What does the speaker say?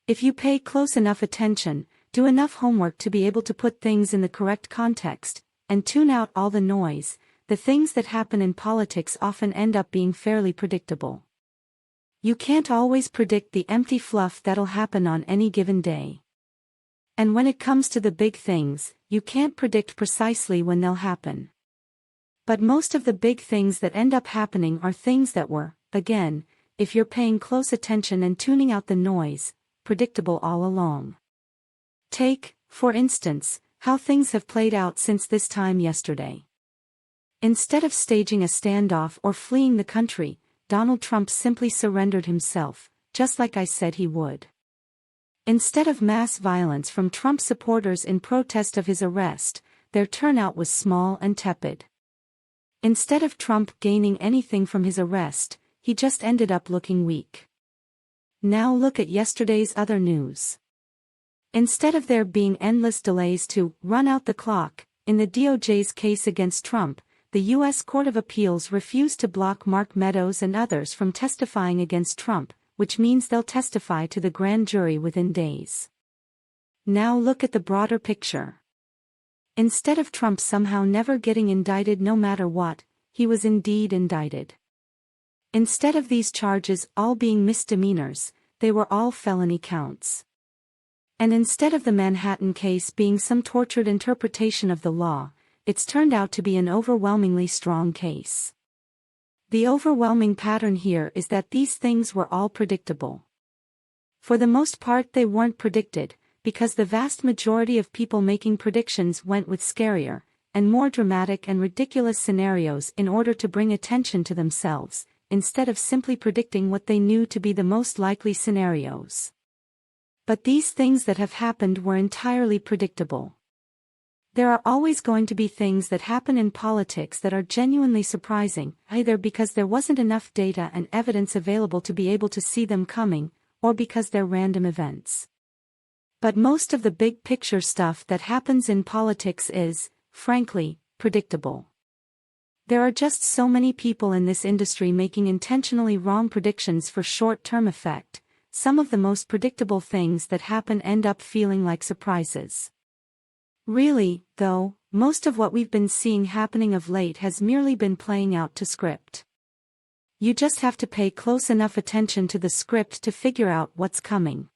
If you pay close enough attention, do enough homework to be able to put things in the correct context, and tune out all the noise, the things that happen in politics often end up being fairly predictable. You can't always predict the empty fluff that'll happen on any given day. And when it comes to the big things, you can't predict precisely when they'll happen. But most of the big things that end up happening are things that were, again, if you're paying close attention and tuning out the noise, predictable all along. Take, for instance, how things have played out since this time yesterday. Instead of staging a standoff or fleeing the country, Donald Trump simply surrendered himself, just like I said he would. Instead of mass violence from Trump supporters in protest of his arrest, their turnout was small and tepid. Instead of Trump gaining anything from his arrest, he just ended up looking weak. Now look at yesterday's other news. Instead of there being endless delays to run out the clock, in the DOJ's case against Trump, the U.S. Court of Appeals refused to block Mark Meadows and others from testifying against Trump, which means they'll testify to the grand jury within days. Now look at the broader picture. Instead of Trump somehow never getting indicted no matter what, he was indeed indicted. Instead of these charges all being misdemeanors, they were all felony counts. And instead of the Manhattan case being some tortured interpretation of the law, it's turned out to be an overwhelmingly strong case. The overwhelming pattern here is that these things were all predictable. For the most part they weren't predicted, because the vast majority of people making predictions went with scarier, and more dramatic and ridiculous scenarios in order to bring attention to themselves, instead of simply predicting what they knew to be the most likely scenarios. But these things that have happened were entirely predictable. There are always going to be things that happen in politics that are genuinely surprising, either because there wasn't enough data and evidence available to be able to see them coming, or because they're random events. But most of the big picture stuff that happens in politics is, frankly, predictable. There are just so many people in this industry making intentionally wrong predictions for short-term effect. Some of the most predictable things that happen end up feeling like surprises. Really, though, most of what we've been seeing happening of late has merely been playing out to script. You just have to pay close enough attention to the script to figure out what's coming.